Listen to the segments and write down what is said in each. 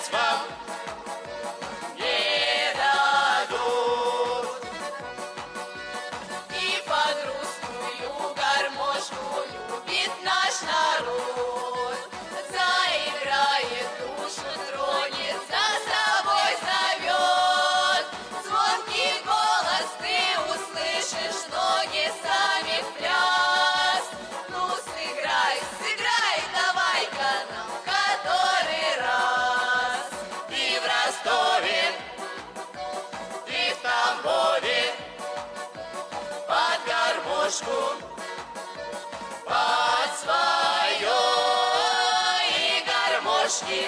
скучать вам не дадут. И под русскую гармошку любит наш народ. Заиграет, душу тронет, за собой зовет. Звонкий голос ты услышишь, ноги сами в пляс. Ну сыграй, сыграй, давай-ка нам который раз. И в Ростове, и в Тамбове, под гармошку, под свое и гармошки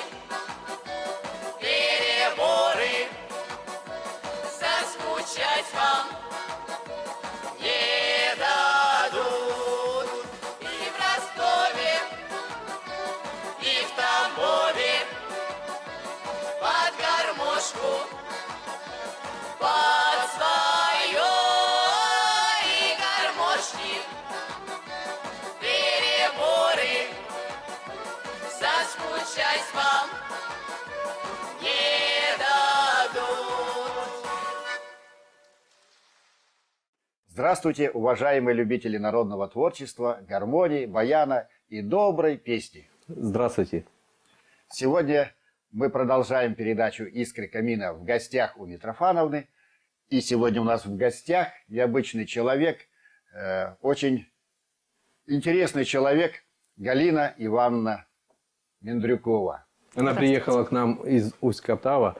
переборы. Заскучать вам не дадут. И в Ростове, и в Тамбове, под гармошку, под свое и гармошки переборы. Заскучать вам не дадут. Здравствуйте, уважаемые любители народного творчества, гармонии, баяна и доброй песни. Здравствуйте. Сегодня мы продолжаем передачу «Искры камина» в гостях у Митрофановны. И сегодня у нас в гостях необычный человек, очень интересный человек, Галина Ивановна Мендрюкова. Она приехала к нам из Усть-Катава,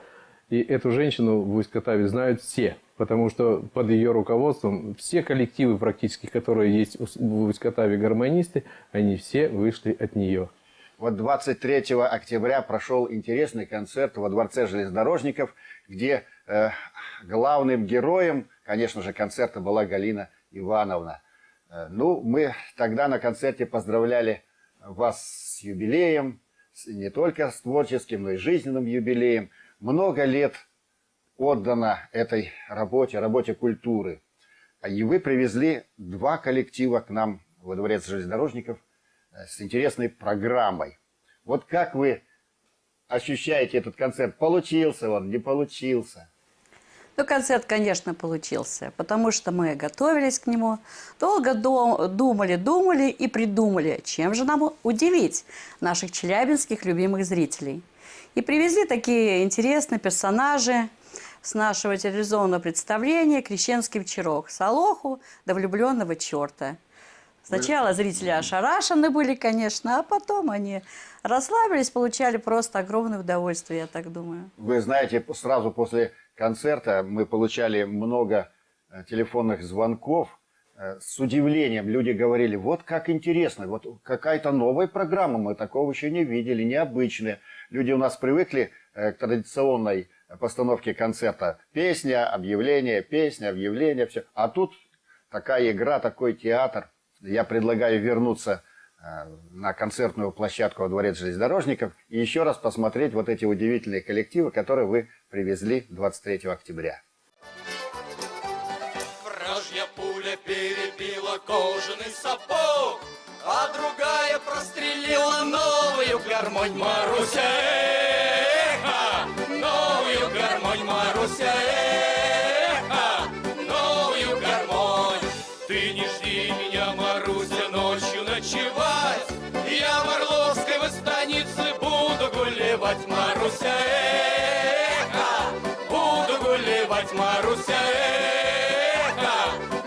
и эту женщину в Усть-Катаве знают все, потому что под ее руководством все коллективы практически, которые есть в Усть-Катаве гармонисты, они все вышли от нее. Вот 23 октября прошел интересный концерт во Дворце железнодорожников, где главным героем, конечно же, концерта была Галина Ивановна. Ну, мы тогда на концерте поздравляли вас с юбилеем, не только с творческим, но и жизненным юбилеем. Много лет отдано этой работе культуры. И вы привезли два коллектива к нам во Дворец железнодорожников с интересной программой. Вот как вы ощущаете этот концерт? Получился он, не получился? Ну, концерт, конечно, получился, потому что мы готовились к нему, долго думали и придумали, чем же нам удивить наших челябинских любимых зрителей. И привезли такие интересные персонажи с нашего телевизионного представления «Крещенский вечерок» Солоху до влюбленного черта. Сначала зрители ошарашены были, конечно, а потом они расслабились, получали просто огромное удовольствие, я так думаю. Вы знаете, сразу после концерта мы получали много телефонных звонков. С удивлением люди говорили, вот как интересно, вот какая-то новая программа, мы такого еще не видели, необычная. Люди у нас привыкли к традиционной постановке концерта. Песня, объявление, все. А тут такая игра, такой театр. Я предлагаю вернуться на концертную площадку во Дворец железнодорожников и еще раз посмотреть вот эти удивительные коллективы, которые вы привезли 23 октября. Вражья пуля перебила кожаный сапог, а другая прострелила новую гармонь Маруся. Новую гармонь Маруся. Новую гармонь. Ты не жди меня, Маруся, ночью ночевать. Я в Орловской станице буду гулевать, Маруся. Буду гулевать, Маруся.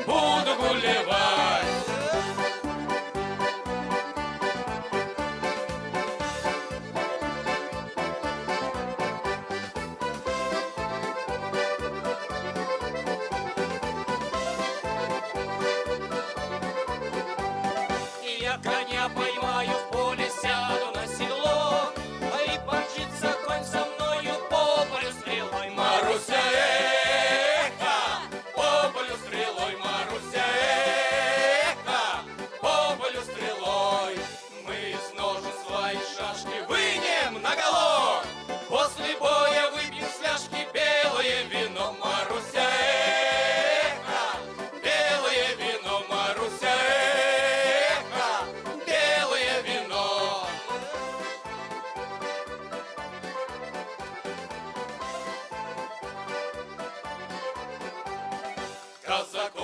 Буду гулевать. Я коня поймаю, в поле сяду на седло, и помчится конь со мною по полю стрелой. Маруся,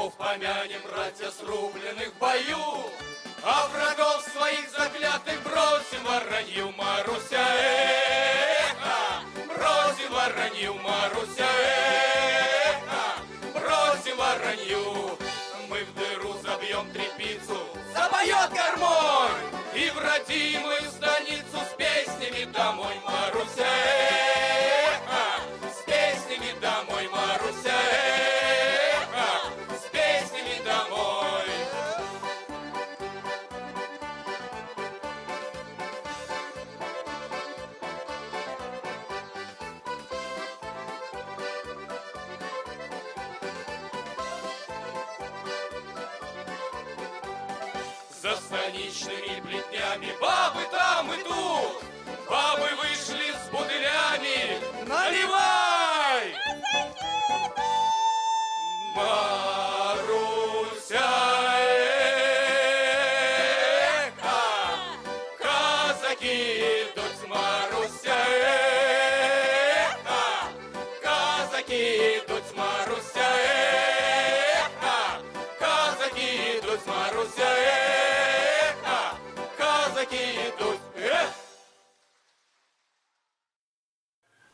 врагов помянем, братья, срубленных в бою, а врагов своих заклятых бросим воронью, Маруся, эхо, бросим воронью, Маруся, эхо, бросим воронью. Мы в дыру забьем трепицу, запоет гармонь, и в родимую станицу с песнями домой, Маруся, эхо, с песнями домой, Маруся, эхо, с песнями домой. За станичными плетнями бабы там и тут, бабы вышли с бутылями, наливай! Маруся, эхо, казаки идут, Маруся, эхо, казаки идут, Маруся, эхо, казаки идут, Маруся, эхо, казаки идут, эх!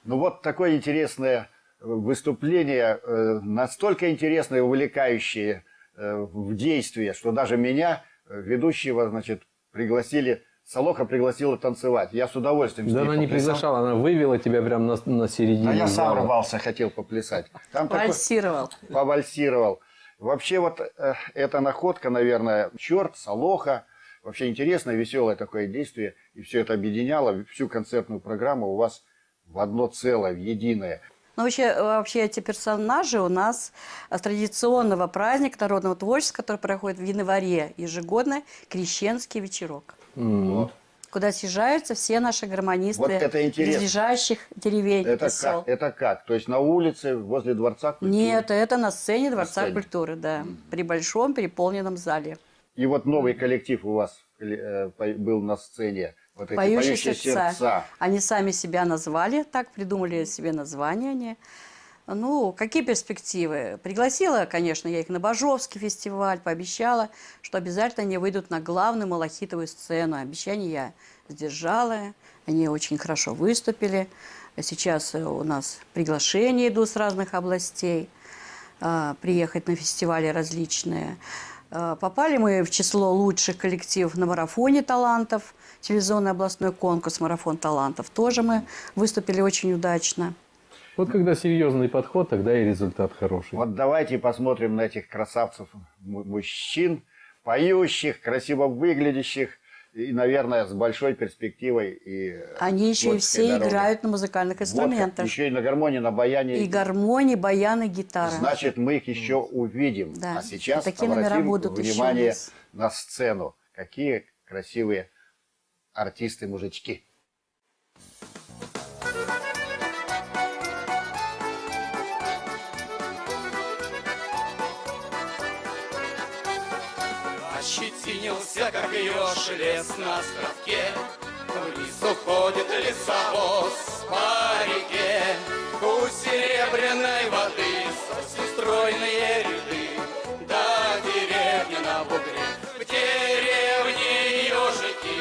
Ну вот такое интересное выступление, настолько интересное и увлекающее в действии, что даже меня, ведущего, значит, пригласили, Солоха пригласила танцевать. Я с удовольствием с Да ней она не поплясал. приглашала, она вывела тебя прямо на середину. А я сам зала. рвался, хотел поплясать. Там такой- Вальсировал. повальсировал. Вообще вот эта находка, наверное, черт, Солоха. Вообще интересное, веселое такое действие. И все это объединяло всю концертную программу у вас в одно целое, в единое. Но вообще эти персонажи у нас с традиционного праздника народного творчества, который проходит в январе ежегодно, Крещенский вечерок, Вот. куда съезжаются все наши гармонисты Вот это интересно. близлежащих деревень и Это сел. как? Это как? То есть на улице, возле Дворца культуры? Нет, это на сцене Дворца сцене. культуры, да, при большом переполненном зале. И вот новый коллектив у вас был на сцене. Вот эти Поющие «Поющие сердца. сердца». Они сами себя назвали, так придумали себе название они. Ну, какие перспективы? Пригласила, конечно, я их на Бажовский фестиваль, пообещала, что обязательно они выйдут на главную малахитовую сцену. Обещание я сдержала, они очень хорошо выступили. Сейчас у нас приглашения идут с разных областей, приехать на фестивали различные. Попали мы в число лучших коллективов на марафоне талантов, телевизионный областной конкурс «Марафон талантов». Тоже мы выступили очень удачно. Вот когда серьезный подход, тогда и результат хороший. Вот давайте посмотрим на этих красавцев мужчин, поющих, красиво выглядящих и, наверное, с большой перспективой. И Они еще и творческой все дорогой. играют на музыкальных Вот как. инструментах. Еще и на гармонии, на баяне. И гармонии, баяны, гитара. Значит, мы их еще увидим. Да. А сейчас Такие номера обратим будут еще у внимание нас. на сцену. Какие красивые артисты-мужички. Ощетинился, как еж, лес на островке, вниз уходит лесовоз по реке. У серебряной воды сосен стройные ряды, да деревня на бугре. В деревне ежики,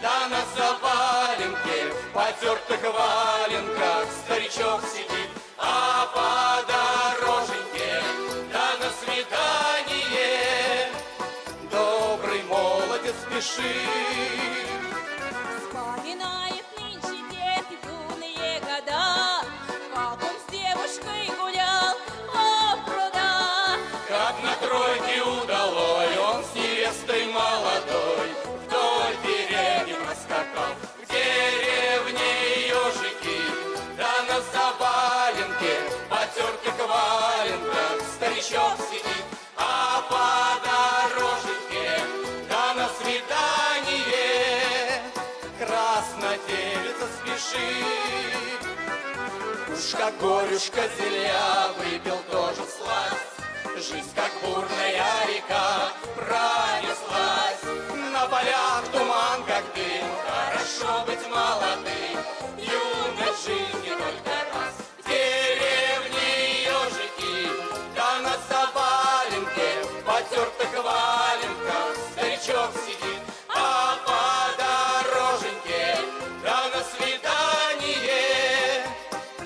да на заваленке, в потертых валенках старичок сидит, а по дороженьке, да на свидание добрый молодец спешит. Вспоминает нынче дед юные года, как он с девушкой гулял по прудам. Как на тройке удалой, он с невестой молодой вдоль деревни проскакал. В деревне ежики, да на заваленке, потертых валенках старичок сидит, а по дороженьке, да на свидание краснодевица спешит. Уж как горюшка зелья выпил тоже сласть, жизнь как бурная река пронеслась. На полях туман, как дым, хорошо быть молодым, юность жизни только раз. В деревне ежики, да на заваленке, потертых валенках старичок сидит, а по дороженьке, да на свидание.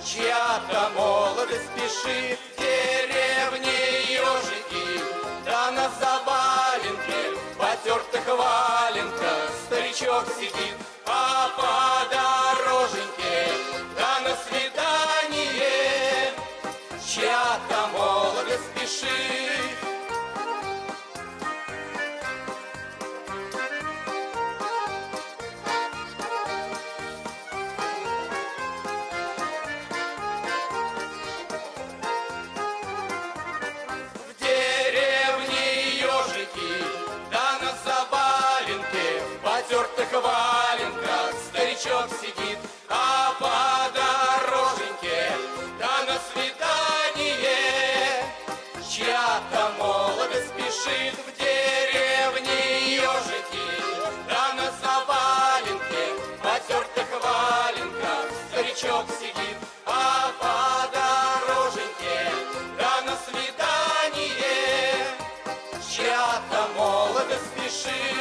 Чья-то молодость спешит в деревне ежики, да на заваленке, потертых валенках старичок сидит, а по дороженьке, да на свидание. Чья-то молодость спешит. В деревне ежики, да на заваленке, в потертых валенках старичок сидит, а по дороженьке, да на свидание. Чья-то молодость спешит в деревне ежики, да на заваленке, в потертых валенках старичок сидит, а по дороженьке, да на свидание. Чья-то молодость спешит.